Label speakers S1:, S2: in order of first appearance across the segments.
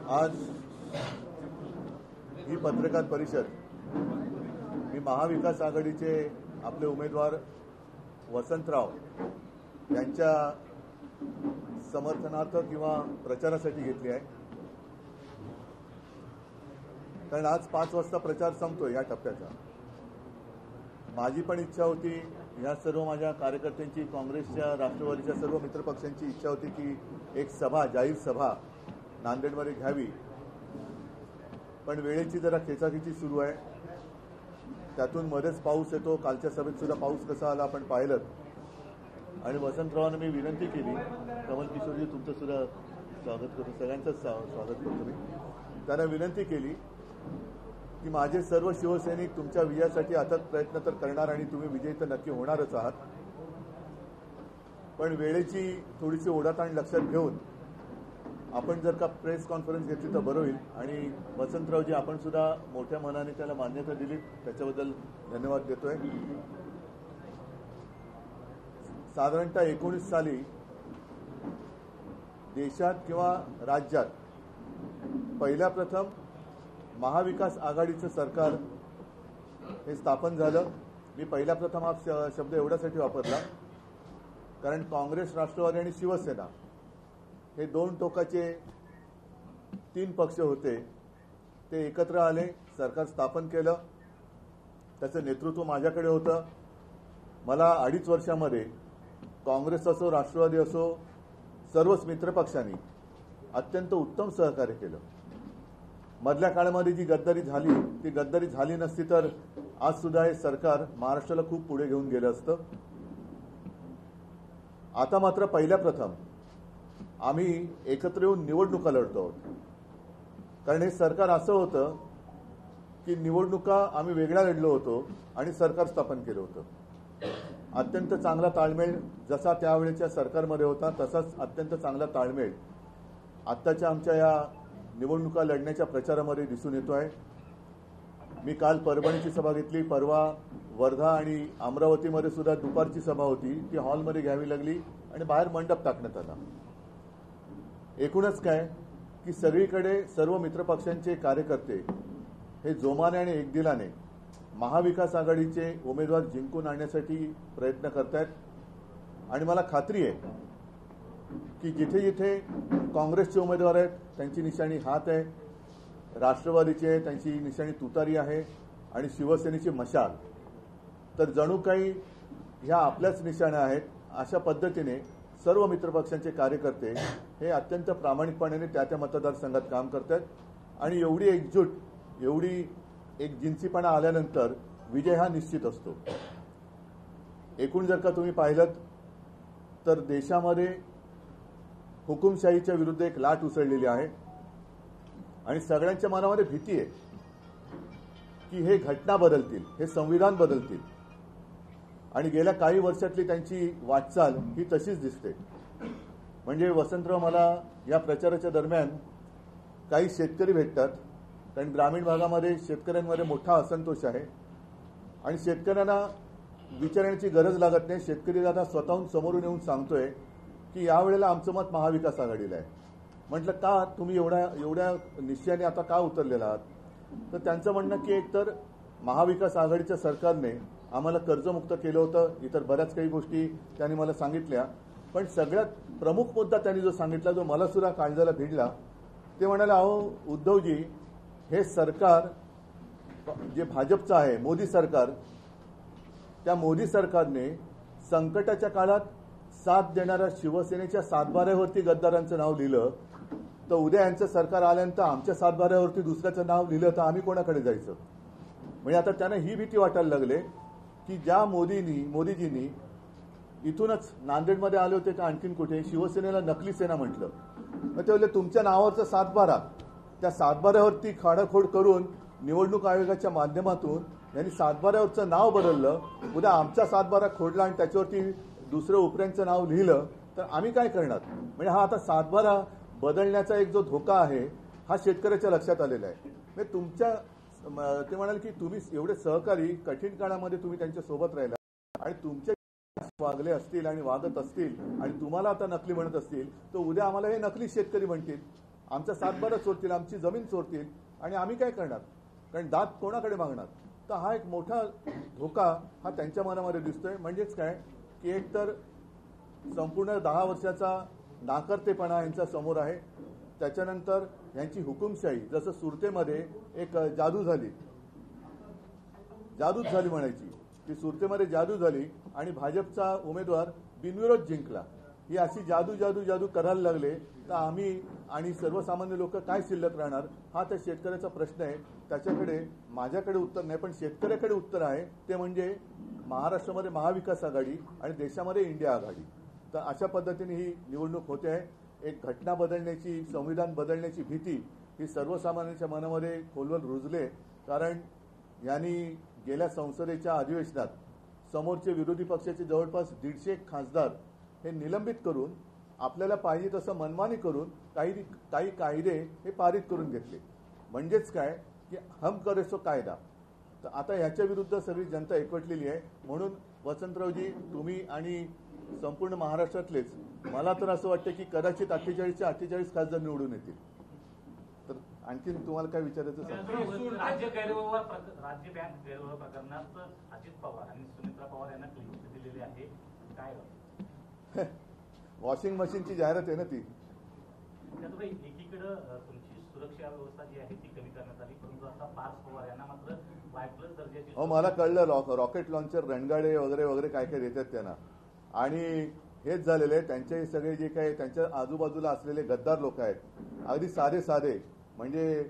S1: आज ही पत्रकार परिषद मी महाविकास आघाडीचे आपले उमेदवार वसंतराव यांच्या समर्थनार्थ किंवा प्रचारासाठी घेतली आहे। कारण आज 5 वाजता प्रचार संपतो या टप्प्याचा। माझी पण इच्छा होती, या सर्व माझ्या कार्यकर्त्यांची, काँग्रेसच्या, राष्ट्रवादीच्या सर्व मित्रपक्षांची इच्छा होती की एक सभा, जाहीर सभा नांदेडमध्ये घ्यावी, पण वेळेची जरा खेचाखेची सुरू आहे। त्यातून मध्येच पाऊस येतो। कालच्या सभेत सुद्धा पाऊस कसा आला आपण पाहिलं। आणि वसंतरावांना मी विनंती केली, कमल किशोरजी तुमचं सुद्धा स्वागत करतो, सगळ्यांचं स्वागत करतो मी। त्यांना विनंती केली की माझे सर्व शिवसैनिक तुमच्या विजयासाठी अथक प्रयत्न तर करणार आणि तुम्ही विजयी तर नक्की होणारच आहात, पण वेळेची थोडीशी ओढाताण लक्षात घेऊन आपण जर का प्रेस कॉन्फरन्स घेतली तर बरं होईल। आणि वसंतरावजी आपण सुद्धा मोठ्या मनाने त्याला मान्यता दिली, त्याच्याबद्दल धन्यवाद देतोय। साधारणतः 19 साली देशात किंवा राज्यात पहिल्या प्रथम महाविकास आघाडीचं सरकार हे स्थापन झालं। मी पहिल्या प्रथम हा शब्द एवढ्यासाठी वापरला कारण काँग्रेस, राष्ट्रवादी आणि शिवसेना हे 2 टोकाचे 3 पक्ष होते, ते एकत्र आले, सरकार स्थापन केलं। त्याचं नेतृत्व माझ्याकडे होतं। मला 2.5 वर्षामध्ये काँग्रेस असो, राष्ट्रवादी असो, सर्वच मित्रपक्षांनी अत्यंत उत्तम सहकार्य केलं। मधल्या काळामध्ये जी गद्दारी झाली ती गद्दारी झाली नसती तर आज सुद्धा हे सरकार महाराष्ट्राला खूप पुढे घेऊन गेलं असतं। आता मात्र पहिल्या प्रथम आम्ही एकत्र येऊन निवडणुका लढतो आहोत। कारण हे सरकार असं होतं की निवडणुका आम्ही वेगळ्या लढलो होतो आणि सरकार स्थापन केलं होतं। अत्यंत चांगला ताळमेळ जसा त्यावेळेच्या सरकारमध्ये होता तसाच अत्यंत चांगला ताळमेळ आत्ताच्या आमच्या या निवडणुका लढण्याच्या प्रचारामध्ये दिसून येतो आहे। मी काल परभणीची सभा घेतली, परवा वर्धा आणि अमरावतीमध्ये सुद्धा दुपारची सभा होती, ती हॉलमध्ये घ्यावी लागली आणि बाहेर मंडप टाकण्यात आला। एकूणच काय की सगळीकडे सर्व मित्रपक्षांचे कार्यकर्ते हे जोमाने आणि एकदिलाने महाविकास आघाडीचे उमेदवार जिंकून आणण्यासाठी प्रयत्न करतायत। आणि मला खात्री आहे की जिथे जिथे काँग्रेसचे उमेदवार आहेत त्यांची निशाणी हात आहे, राष्ट्रवादीचे त्यांची निशाणी तुतारी आहे आणि शिवसेनेची मशाल, तर जणू काही ह्या आपल्याच निशाण्या आहेत। अशा पद्धतीने सर्व मित्रपक्षांचे कार्यकर्ते हे अत्यंत प्रामाणिकपणे त्या मतदारसंघात काम करतात आणि एवढी एकजूट, एवढी एक जिन्सीपणा आल्यानंतर विजय हा निश्चित असतो। एकूण जर का तुम्ही पाहिलं तर देशामध्ये हुकुमशाहीच्या विरुद्ध एक लाट उसळलेली आहे आणि सगळ्यांच्या मनामध्ये भीती आहे की हे घटना बदलतील, हे संविधान बदलतील आणि गेल्या काही वर्षातली त्यांची वाटचाल ही तशीच दिसते। म्हणजे वसंतराव, मला या प्रचाराच्या दरम्यान काही शेतकरी भेटतात, कारण ग्रामीण भागामध्ये शेतकऱ्यांमध्ये मोठा असंतोष आहे आणि शेतकऱ्यांना विचारण्याची गरज लागत नाही। शेतकरी दादा स्वतःहून समोरून येऊन सांगतोय की यावेळेला आमचं मत महाविकास आघाडीला आहे। म्हटलं का तुम्ही एवढ्या निश्चयाने आता का उतरलेला आहात? तर त्यांचं म्हणणं की एकतर महाविकास आघाडीच्या सरकारने आम्हाला कर्जमुक्त केलं होतं, इतर बऱ्याच काही गोष्टी त्यांनी मला सांगितल्या, पण सगळ्यात प्रमुख मुद्दा त्यांनी जो सांगितला, जो मला सुद्धा काळजाला भिडला, ते म्हणाले, अहो उद्धवजी, हे सरकार जे भाजपचं आहे, मोदी सरकार, त्या मोदी सरकारने संकटाच्या काळात साथ देणाऱ्या शिवसेनेच्या सातबाऱ्यावरती गद्दारांचं नाव लिहिलं, तर उद्या यांचं सरकार आल्यानंतर आमच्या सातबाऱ्यावरती दुसऱ्याचं नाव लिहिलं तर आम्ही कोणाकडे जायचं? म्हणजे आता त्यांना ही भीती वाटायला लागले की ज्या मोदीजींनी इथूनच नांदेडमध्ये आले होते का आणखीन कुठे शिवसेनेला नकली सेना म्हटलं, मग ते बोलले तुमच्या नावावरचा सातबारा, त्या सातबाऱ्यावरती खाडाखोड करून निवडणूक आयोगाच्या माध्यमातून यांनी सातबाऱ्यावरचं नाव बदललं, उद्या आमचा सातबारा खोडला आणि त्याच्यावरती दुसरं उपऱ्यांचं नाव लिहिलं तर आम्ही काय करणार? म्हणजे हा आता सातबारा बदलण्याचा एक जो धोका आहे हा शेतकऱ्याच्या लक्षात आलेला आहे। म्हणजे तुमच्या ते म्हणाले की तुम्ही एवढे सहकारी कठीण काळामध्ये तुम्ही त्यांच्या सोबत राहिला आणि तुमचे वागले असतील आणि वागत असतील आणि तुम्हाला आता नकली म्हणत असतील तर उद्या आम्हाला हे नकली शेतकरी म्हणतील। आमचा सातबारा चोरतील, आमची जमीन चोरतील आणि आम्ही काय करणार? कारण दात कोणाकडे मागणार? तर हा एक मोठा धोका हा त्यांच्या मनामध्ये दिसतोय. म्हणजेच काय की एक तर संपूर्ण 10 वर्षाचा नाकर्तेपणा यांच्या समोर आहे. त्याच्यानंतर यांची हुकुमशाही, जसं सुरतेमध्ये एक जादूच झाली म्हणायची, की सुरतेमध्ये जादू झाली आणि भाजपचा उमेदवार बिनविरोध जिंकला. ही अशी जादू करायला लागले तर आम्ही आणि सर्वसामान्य लोक काय शिल्लक राहणार? हा त्या शेतकऱ्याचा प्रश्न आहे. त्याच्याकडे माझ्याकडे उत्तर नाही, पण शेतकऱ्याकडे उत्तर आहे. ते म्हणजे महाराष्ट्रामध्ये महाविकास आघाडी आणि देशामध्ये इंडिया आघाडी. तर अशा पद्धतीने ही निवडणूक होते आहे. एक घटना बदलण्याची, संविधान बदलण्याची भीती ही सर्वसामान्यांच्या मनामध्ये खोलवर रुजले. कारण यांनी गेल्या संसदेच्या अधिवेशनात समोरचे विरोधी पक्षाचे जवळपास 150 खासदार हे निलंबित करून आपल्याला पाहिजे तसं मनमानी करून काही कायदे हे पारित करून घेतले. म्हणजेच काय की हम करे सो कायदा. तर आता ह्याच्या विरुद्ध सगळी जनता एकवटलेली आहे. म्हणून वसंतरावजी, तुम्ही आणि संपूर्ण महाराष्ट्रातलेच, मला तर असं वाटतं की कदाचित 48च्या 48 खासदार निवडून येतील. तर आणखीन तुम्हाला काय विचारायचं?
S2: राज्य बँक गैरव्यवहार प्रकरणात अजित पवार आणि सुमित्रा पवार यांना क्लीन चिट दिलेली आहे. काय
S1: वॉशिंग मशीनची जाहिरात आहे ना ती.
S2: त्यामुळे एकीकडे तुमची सुरक्षा व्यवस्था जी आहे ती कमी करण्यात आली, परंतु आता पार्थ पवार यांना मात्र Y+ दर्जाची.
S1: मला कळलं रॉकेट लॉन्चर, रणगाडे वगैरे वगैरे काय काय देतात त्यांना. आणि हेच झालेले त्यांचे सगळे जे काही त्यांच्या आजूबाजूला असलेले गद्दार लोक आहेत, अगदी साधे म्हणजे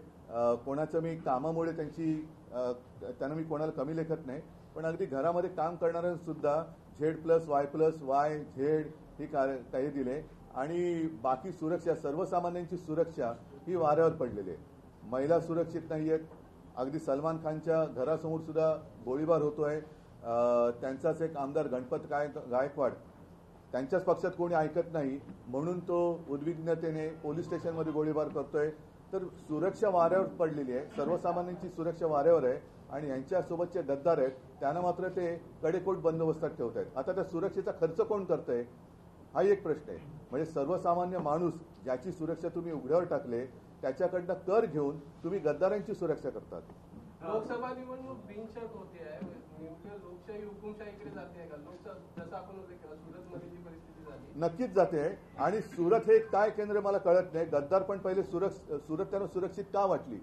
S1: कोणाचं मी कामामुळे त्यांना मी कोणाला कमी लेखत नाही, पण अगदी घरामध्ये काम करणाऱ्यांना सुद्धा Z+Y+Y झेड ही काही दिले. आणि बाकी सुरक्षा, सर्वसामान्यांची सुरक्षा ही वाऱ्यावर पडलेली आहे. महिला सुरक्षित नाही आहेत. अगदी सलमान खानच्या घरासमोर सुद्धा गोळीबार होतोय. त्यांचाच एक आमदार गणपत गायकवाड, त्यांच्याच पक्षात कोणी ऐकत नाही म्हणून तो उद्विग्नतेने पोलीस स्टेशनमध्ये गोळीबार करतोय. तर सुरक्षा वाऱ्यावर पडलेली आहे. सर्वसामान्यांची सुरक्षा वाऱ्यावर आहे आणि यांच्यासोबतचे गद्दार आहेत त्यांना मात्र ते कडेकोट बंदोबस्तात ठेवत आहेत. आता त्या सुरक्षेचा खर्च कोण करतंय हा एक प्रश्न आहे. म्हणजे सर्वसामान्य माणूस ज्याची सुरक्षा तुम्ही उघड्यावर टाकले त्याच्याकडनं कर घेऊन तुम्ही गद्दारांची सुरक्षा करतात.
S3: लोकसभा निवडणूक बिनशर्त होते आहे. लोकशाही हुकुमशाहीकडे जाते का? जसं आपण उल्लेख केला सुरतमध्ये जी परिस्थिती झाली,
S1: नक्कीच जाते. आणि सुरत हे काय केंद्र मला कळत नाही. गद्दार पण पहिले सुरत त्यांना सुरक्षित का वाटली?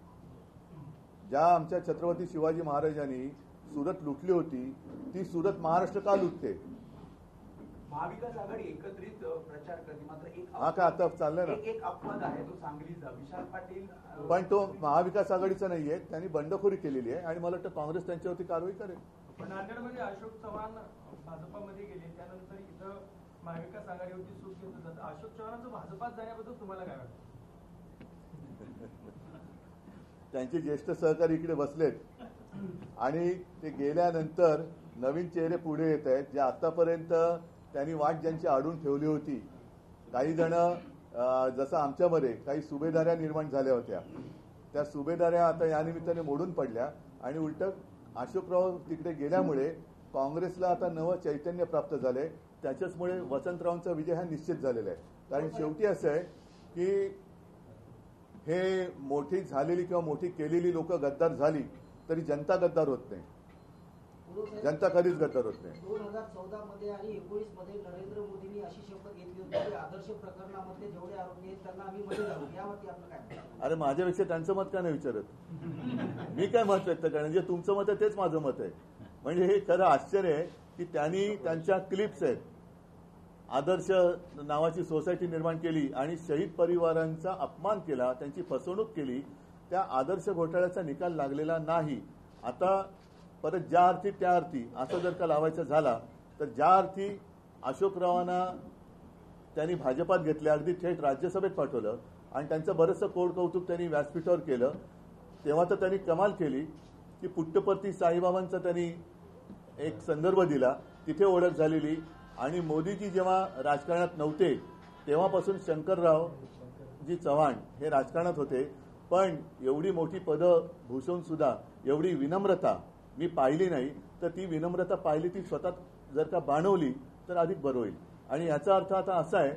S1: ज्या आमच्या छत्रपती शिवाजी महाराजांनी सुरत लुटली होती ती सुरत महाराष्ट्र का लुटते?
S4: महाविकास आघाडी एकत्रित प्रचार करते, मात्र
S1: हा का आता चाललंय ना
S4: एक अपवाद आहे तो सांगलीचा. विशाल पाटील,
S1: पण तो महाविकास आघाडीचा नाहीये. त्यांनी बंडखोरी केलेली आहे आणि मला वाटतं काँग्रेस त्यांच्यावरती कारवाई करेल.
S3: पण नांदेडमध्ये अशोक चव्हाण भाजपामध्ये गेले, त्यानंतर इथं महाविकास आघाडीवरती सूट घेतलं जातं. अशोक चव्हाणांचं भाजपात जाण्याबद्दल तुम्हाला काय वाटतं?
S1: त्यांचे ज्येष्ठ सहकारी इकडे बसलेत आणि ते गेल्यानंतर नवीन चेहरे पुढे येत आहेत, जे आतापर्यंत त्यांनी वाट ज्यांची आडून ठेवली होती. काही जण जसं आमच्यामध्ये काही सुभेदाऱ्या निर्माण झाल्या होत्या, त्या सुभेदाऱ्या आता या निमित्ताने मोडून पडल्या आणि उलट अशोकराव तिकडे गेल्यामुळे काँग्रेसला आता नवं चैतन्य प्राप्त झालंय. त्याच्याचमुळे वसंतरावांचा विजय हा निश्चित झालेला आहे. कारण शेवटी असं आहे की हे मोठी झालेली किंवा मोठी केलेली लोक गद्दार झाली तरी जनता गद्दार होत नाही. जनता कधीच गद्दार होत नाही.
S5: 2014 मध्ये आणि 19 मध्ये नरेंद्र मोदींनी अशी शपथ घेतली होती की आदर्श प्रकरणामध्ये जेवढे आरोपी आहेत त्यांना आम्ही मध्ये घालू. यावरती आपलं काय?
S1: अरे माझ्यापेक्षा त्यांचं मत का नाही विचारत? मी काय मत व्यक्त करणार? जे तुमचं मत आहे तेच माझं मत आहे. म्हणजे हे खरं आश्चर्य आहे की त्यांनी त्यांच्या क्लिप्स आहेत, आदर्श नावाची सोसायटी निर्माण केली आणि शहीद परिवारांचा अपमान केला, त्यांची फसवणूक केली. त्या आदर्श घोटाळ्याचा निकाल लागलेला नाही. आता परत ज्या अर्थी त्या अर्थी असं जर का लावायचं झाला तर ज्या अर्थी अशोकरावांना त्यांनी भाजपात घेतले, अगदी थेट राज्यसभेत पाठवलं आणि त्यांचं बरंचसं कौतुक त्यांनी व्यासपीठावर केलं, तेव्हा तर त्यांनी कमाल केली की पुट्टपर्ती साईबाबांचा त्यांनी एक संदर्भ दिला, तिथे ओळख झालेली. आणि मोदीजी जेव्हा राजकारणात नव्हते तेव्हापासून शंकररावजी चव्हाण हे राजकारणात होते, पण एवढी मोठी पदं भूषवून सुद्धा एवढी विनम्रता मी पाहिली नाही. तर ती विनम्रता पाहिली ती स्वतः जर का बाणवली तर अधिक बरं होईल. आणि याचा अर्थ आता असा आहे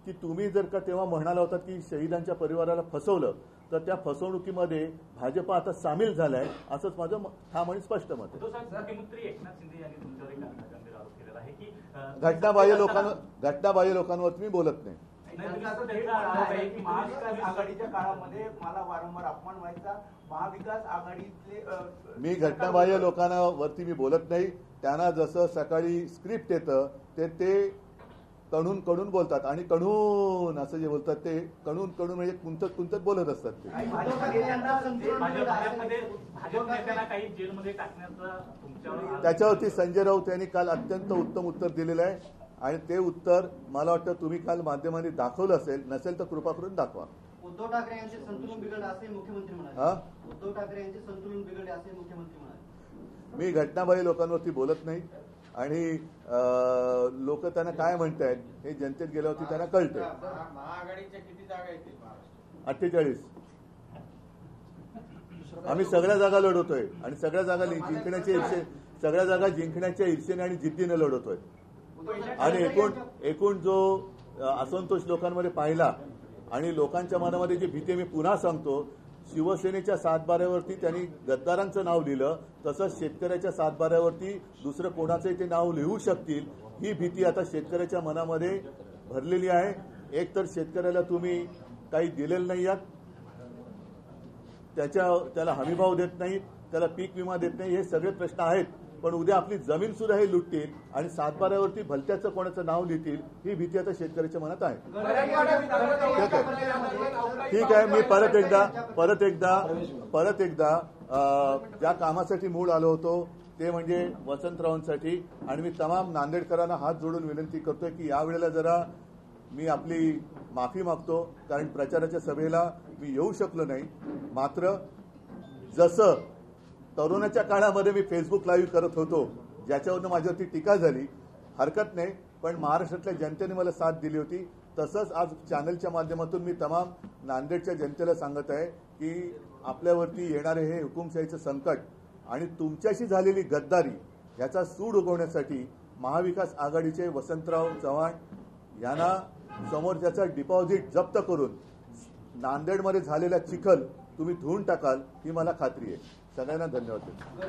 S1: की तुम्ही जर का तेव्हा म्हणाला होता की शहीदांच्या परिवाराला फसवलं, तर त्या फसवणुकीमध्ये भाजप आता सामील झालाय, असंच माझं ठाम आणि स्पष्ट मत आहे.
S2: उद्धव साहेब, मुख्यमंत्री एकनाथ शिंदे यांनी तुमच्यावर एक गंभीर आरोप केलेला आहे की
S1: घटनाबाह्य लोकांवर मी बोलत नाही.
S4: त्यांचा तो थेट आरोप आहे की महाविकास आघाडीच्या काळामध्ये मला वारंवार अपमान व्हायचा. महाविकास आघाडीतले
S1: मी घटनाबाह्य लोकांवरती मी बोलत नाही. त्यांना जसं सकाळी स्क्रिप्ट येतं ते कणून बोलतात, आणि कणून असं जे बोलतात ते कणून म्हणजे कुंतत बोलत असतात ते.
S2: भाजप नेत्यांना काही जेलमध्ये टाकण्याचा तुमच्यावर
S1: त्याच्यावरती संजय राऊत यांनी काल अत्यंत उत्तम उत्तर दिलेलं आहे, आणि ते उत्तर मला वाटतं तुम्ही काल माध्यमांनी दाखवलं असेल, नसेल तर कृपा करून दाखवा.
S5: उद्धव ठाकरे यांचे संतुलन बिघडले असे मुख्यमंत्री म्हणाले.
S1: हा?
S5: उद्धव ठाकरे यांचे संतुलन बिघडले असे मुख्यमंत्री म्हणाले.
S1: मी घटनाबाह्य लोकांवरती बोलत नाही, आणि लोक त्यांना काय म्हणतायत हे जनतेत गेल्यावरती त्यांना कळतंय.
S4: महाआघाडीच्या किती जागा येतील महाराष्ट्रात?
S1: 48. आम्ही सगळ्या जागा लढवतोय, आणि सगळ्या जागा जिंकण्याच्या ईर्षेने आणि जिद्दीने लढवतोय. आणि एकूण जो असंतोष लोकांमध्ये पाहिला, आणि लोकांच्या मनामध्ये जी भीती, मी पुन्हा सांगतो, शिवसेनेच्या सातबाऱ्यावरती त्यांनी गद्दारांचं नाव लिहिलं, तसंच शेतकऱ्याच्या सातबाऱ्यावरती दुसरं कोणाचंही ते नाव लिहू शकतील, ही भीती आता शेतकऱ्याच्या मनामध्ये भरलेली आहे. एक तर शेतकऱ्याला तुम्ही काही दिलेलं नाही आहात, त्याला हमीभाव देत नाही, त्याला पीक विमा देत नाही, हे सगळे प्रश्न आहेत. पण उद्या आपली जमीन सुद्धा हे लुटतील, आणि सातबाऱ्यावरती भलत्याचं कोणाचं नाव लिहितील, ही भीती आता शेतकऱ्याच्या मनात आहे. ठीक आहे. मी परत एकदा ज्या कामासाठी मूळ आलो होतो ते म्हणजे वसंतरावांसाठी, आणि मी तमाम नांदेडकरांना हात जोडून विनंती करतोय की यावेळेला जरा मी आपली माफी मागतो, कारण प्रचाराच्या सभेला मी येऊ शकलो नाही. मात्र जसं तरुणाच्या काळामध्ये मी फेसबुक लाईव्ह करत होतो, ज्याच्यावरनं माझ्यावरती टीका झाली, हरकत नाही, पण महाराष्ट्रातल्या जनतेने मला साथ दिली होती, तसंच आज चॅनलच्या माध्यमातून मी तमाम नांदेडच्या जनतेला सांगत आहे की आपल्यावरती येणारे हे हुकुमशाहीचं संकट आणि तुमच्याशी झालेली गद्दारी याचा सूड उगवण्यासाठी महाविकास आघाडीचे वसंतराव चव्हाण यांना समोरच्याचा डिपॉझिट जप्त करून नांदेडमध्ये झालेला चिखल तुम्ही धुवून टाकाल, ही मला खात्री आहे. सगळ्यांना धन्यवाद देतो.